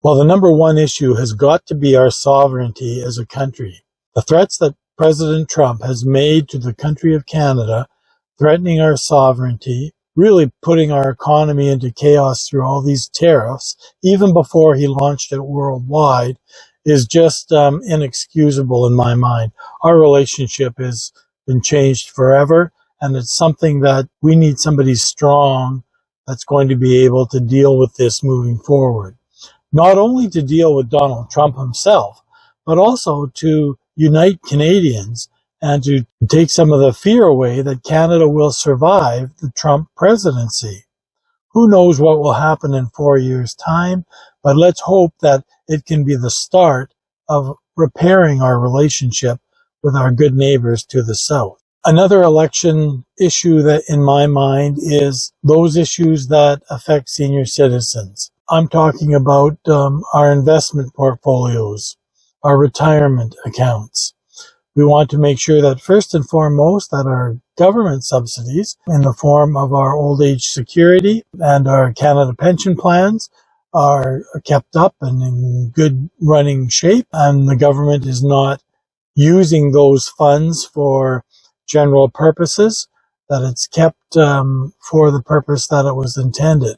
Well, the number one issue has got to be our sovereignty as a country. The threats that President Trump has made to the country of Canada, threatening our sovereignty, really putting our economy into chaos through all these tariffs, even before he launched it worldwide, is just inexcusable in my mind. Our relationship has been changed forever, and it's something that we need somebody strong that's going to be able to deal with this moving forward. Not only to deal with Donald Trump himself, but also to unite Canadians and to take some of the fear away that Canada will survive the Trump presidency. Who knows what will happen in 4 years' time, but let's hope that it can be the start of repairing our relationship with our good neighbors to the south. Another election issue that in my mind is those issues that affect senior citizens. I'm talking about our investment portfolios, our retirement accounts. We want to make sure that first and foremost that our government subsidies in the form of our old age security and our Canada pension plans are kept up and in good running shape, and the government is not using those funds for general purposes, that it's kept for the purpose that it was intended.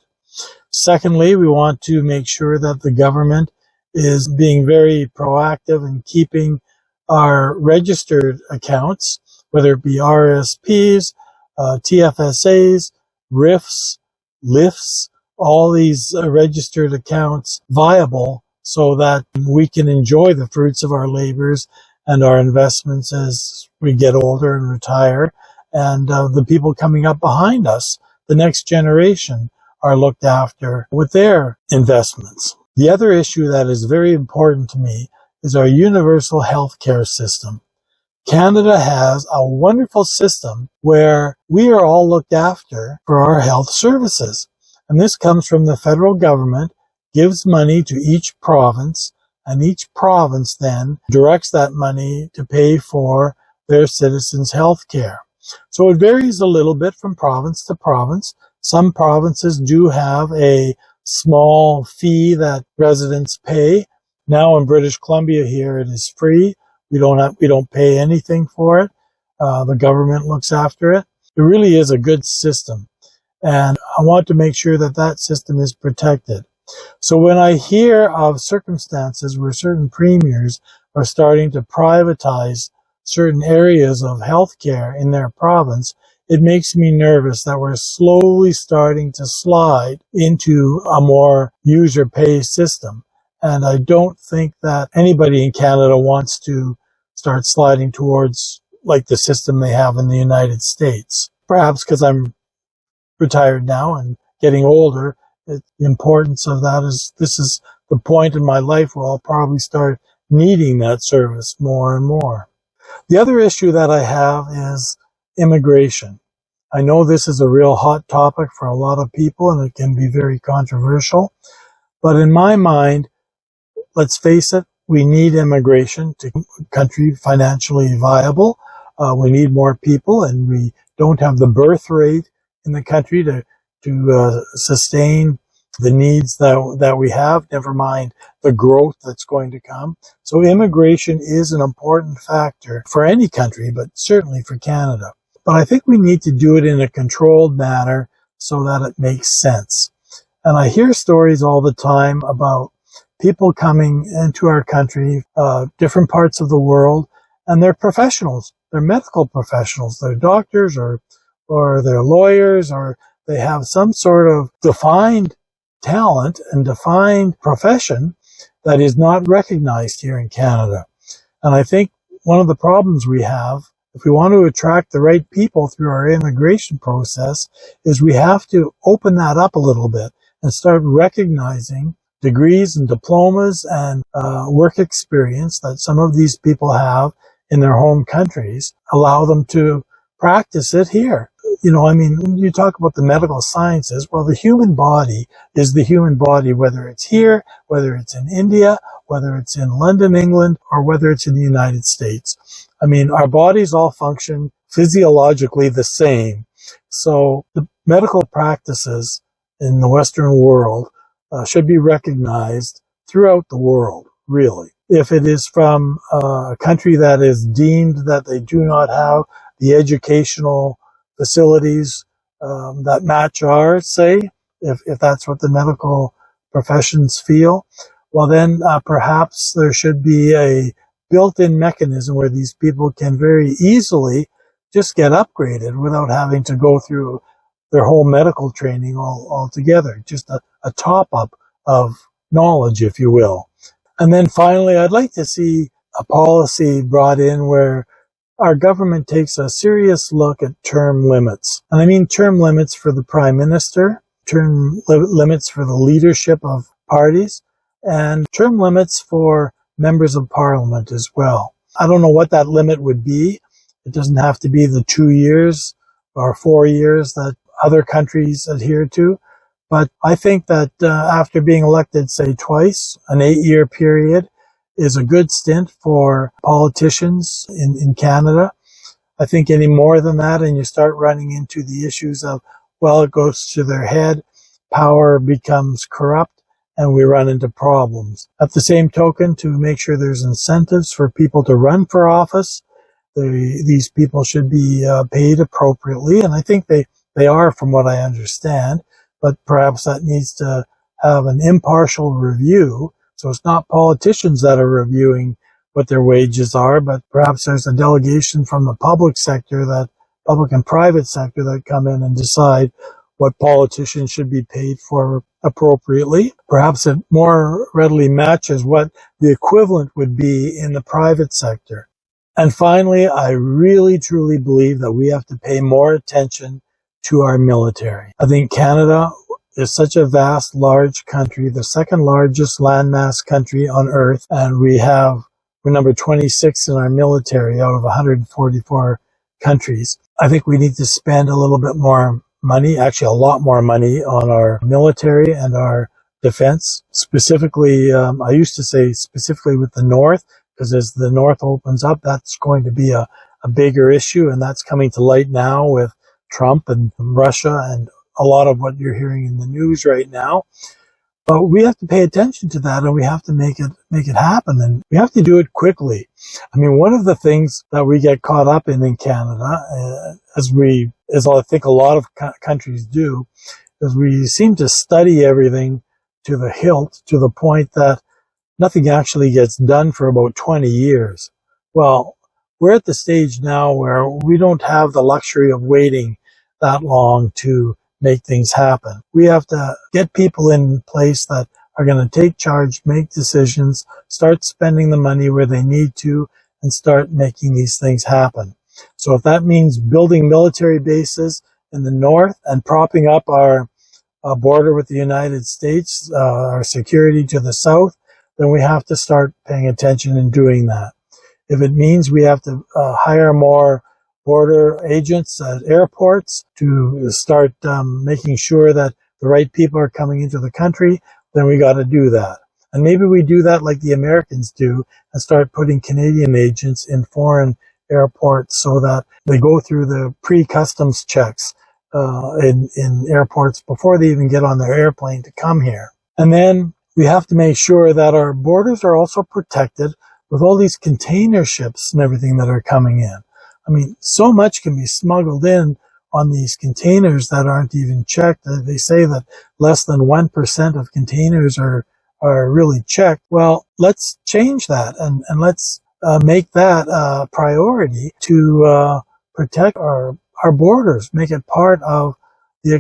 Secondly, we want to make sure that the government is being very proactive in keeping our registered accounts, whether it be RSPs, TFSAs, RIFs, LIFs, all these registered accounts viable so that we can enjoy the fruits of our labors and our investments as we get older and retire. And the people coming up behind us, the next generation, are looked after with their investments. The other issue that is very important to me is our universal health care system. Canada has a wonderful system where we are all looked after for our health services. And this comes from the federal government, gives money to each province, and each province then directs that money to pay for their citizens' health care. So it varies a little bit from province to province. Some provinces do have a small fee that residents pay. Now in British Columbia here, it is free. We don't pay anything for it. The government looks after it. It really is a good system. And I want to make sure that that system is protected. So when I hear of circumstances where certain premiers are starting to privatize certain areas of healthcare in their province, it makes me nervous that we're slowly starting to slide into a more user-pay system. And I don't think that anybody in Canada wants to start sliding towards like the system they have in the United States. Perhaps because I'm retired now and getting older, the importance of that is this is the point in my life where I'll probably start needing that service more and more. The other issue that I have is immigration. I know this is a real hot topic for a lot of people and it can be very controversial, but in my mind, let's face it, we need immigration to keep the country financially viable. We need more people, and we don't have the birth rate in the country to sustain the needs that we have, never mind the growth that's going to come. So immigration is an important factor for any country, but certainly for Canada. But I think we need to do it in a controlled manner so that it makes sense. And I hear stories all the time about people coming into our country, different parts of the world, and they're professionals. They're medical professionals. They're doctors or they're lawyers, or they have some sort of defined talent and defined profession that is not recognized here in Canada. And I think one of the problems we have, if we want to attract the right people through our immigration process, is we have to open that up a little bit and start recognizing degrees and diplomas and work experience that some of these people have in their home countries, allow them to practice it here. You know, I mean, when you talk about the medical sciences, well, the human body is the human body, whether it's here, whether it's in India, whether it's in London, England, or whether it's in the United States. I mean, our bodies all function physiologically the same. So the medical practices in the Western world should be recognized throughout the world, really. If it is from a country that is deemed that they do not have the educational facilities that match ours, say, if that's what the medical professions feel, well then perhaps there should be a built-in mechanism where these people can very easily just get upgraded without having to go through their whole medical training altogether. Just a top-up of knowledge, if you will. And then finally, I'd like to see a policy brought in where our government takes a serious look at term limits. And I mean term limits for the Prime Minister, term limits for the leadership of parties, and term limits for members of Parliament as well. I don't know what that limit would be. It doesn't have to be the 2 years or 4 years that other countries adhere to. But I think that after being elected, say, twice, an 8-year period is a good stint for politicians in Canada. I think any more than that, and you start running into the issues of, well, it goes to their head, power becomes corrupt, and we run into problems. At the same token, to make sure there's incentives for people to run for office, these people should be paid appropriately, and I think they are, from what I understand, but perhaps that needs to have an impartial review. So it's not politicians that are reviewing what their wages are, but perhaps there's a delegation from the public sector, that public and private sector, that come in and decide what politicians should be paid for appropriately. Perhaps it more readily matches what the equivalent would be in the private sector. And finally, I really truly believe that we have to pay more attention to our military. I think Canada is such a vast, large country, the second largest landmass country on earth, and we're number 26 in our military out of 144 countries. I think we need to spend a little bit more money, actually a lot more money, on our military and our defense. Specifically, I used to say specifically with the North, because as the North opens up, that's going to be a bigger issue, and that's coming to light now with Trump and Russia and a lot of what you're hearing in the news right now. But we have to pay attention to that, and we have to make it happen, and we have to do it quickly. I mean, one of the things that we get caught up in Canada, as I think a lot of countries do, is we seem to study everything to the hilt, to the point that nothing actually gets done for about 20 years. Well, we're at the stage now where we don't have the luxury of waiting that long to make things happen. We have to get people in place that are going to take charge, make decisions, start spending the money where they need to, and start making these things happen. So if that means building military bases in the north and propping up our border with the United States, our security to the south, then we have to start paying attention and doing that. If it means we have to hire more border agents at airports to start making sure that the right people are coming into the country, then we got to do that. And maybe we do that like the Americans do and start putting Canadian agents in foreign airports so that they go through the pre-customs checks in airports before they even get on their airplane to come here. And then we have to make sure that our borders are also protected with all these container ships and everything that are coming in. I mean, so much can be smuggled in on these containers that aren't even checked. They say that less than 1% of containers are really checked. Well, let's change that and let's make that a priority to protect our borders, make it part of the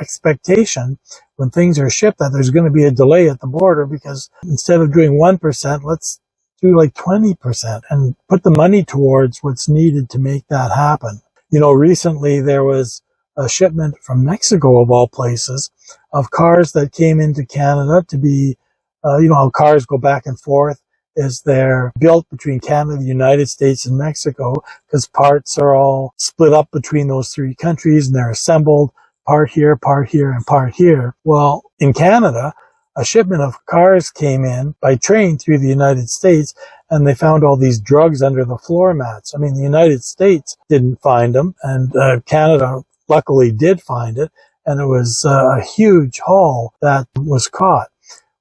expectation when things are shipped that there's going to be a delay at the border, because instead of doing 1%, let's do like 20% and put the money towards what's needed to make that happen. You know, recently there was a shipment from Mexico, of all places, of cars that came into Canada to be, how cars go back and forth as they're built between Canada, the United States, and Mexico, because parts are all split up between those three countries and they're assembled, part here, and part here. Well, in Canada, a shipment of cars came in by train through the United States, and they found all these drugs under the floor mats. I mean, the United States didn't find them, and Canada luckily did find it, and it was a huge haul that was caught.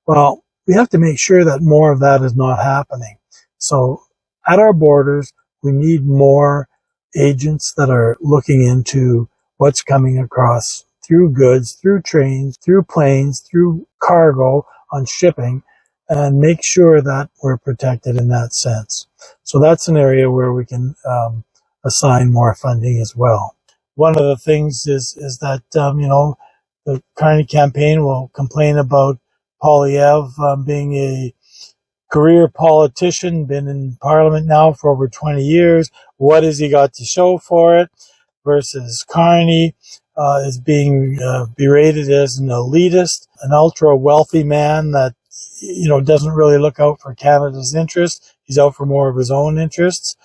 Well, we have to make sure that more of that is not happening. So at our borders, we need more agents that are looking into what's coming across through goods, through trains, through planes, through cargo on shipping, and make sure that we're protected in that sense. So that's an area where we can assign more funding as well. One of the things is that, the Carney campaign will complain about Poilievre being a career politician, been in Parliament now for over 20 years. What has he got to show for it? Versus Carney is being berated as an elitist, an ultra-wealthy man that, doesn't really look out for Canada's interests. He's out for more of his own interests.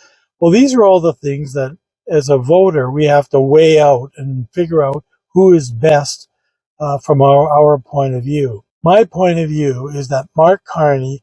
Well, these are all the things that, as a voter, we have to weigh out and figure out who is best from our point of view. My point of view is that Mark Carney,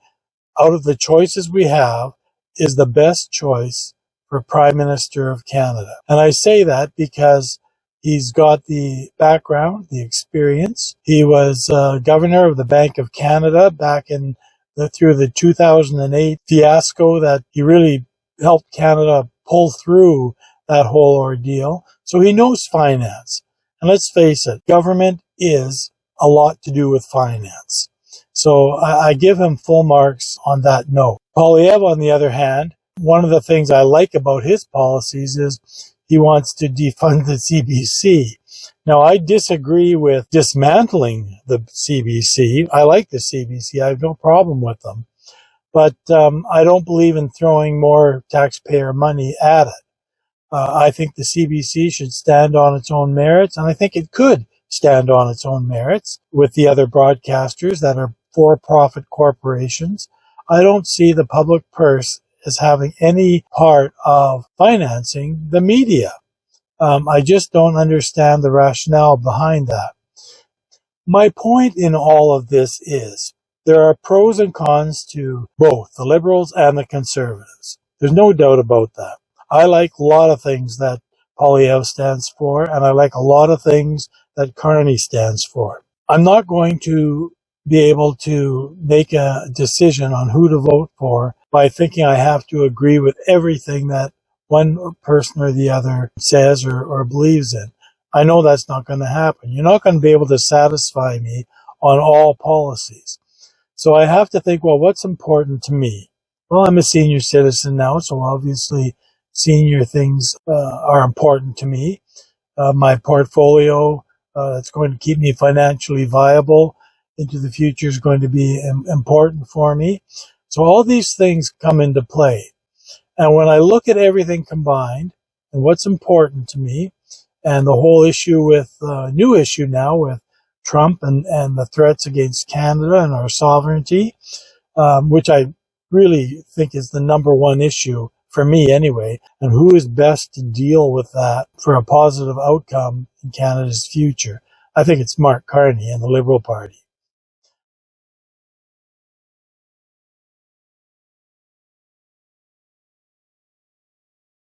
out of the choices we have, is the best choice for Prime Minister of Canada. And I say that because he's got the background, the experience. He was governor of the Bank of Canada back through the 2008 fiasco that he really helped Canada pull through that whole ordeal. So he knows finance. And let's face it, government is a lot to do with finance. So I give him full marks on that note. Poilievre, on the other hand, one of the things I like about his policies is he wants to defund the CBC. Now, I disagree with dismantling the CBC. I like the CBC. I have no problem with them. But I don't believe in throwing more taxpayer money at it. I think the CBC should stand on its own merits, and I think it could stand on its own merits with the other broadcasters that are for-profit corporations. I don't see the public purse as having any part of financing the media. I just don't understand the rationale behind that. My point in all of this is there are pros and cons to both the Liberals and the Conservatives. There's no doubt about that. I like a lot of things that Poilievre stands for, and I like a lot of things that Carney stands for. I'm not going to be able to make a decision on who to vote for by thinking I have to agree with everything that one person or the other says or believes in. I know that's not going to happen. You're not going to be able to satisfy me on all policies. So I have to think, well, what's important to me? Well, I'm a senior citizen now, so obviously senior things are important to me. My portfolio, it's going to keep me financially viable into the future, is going to be important for me. So all these things come into play. And when I look at everything combined and what's important to me, and the whole issue with, new issue now with Trump and the threats against Canada and our sovereignty, which I really think is the number one issue for me anyway, and who is best to deal with that for a positive outcome in Canada's future. I think it's Mark Carney and the Liberal Party.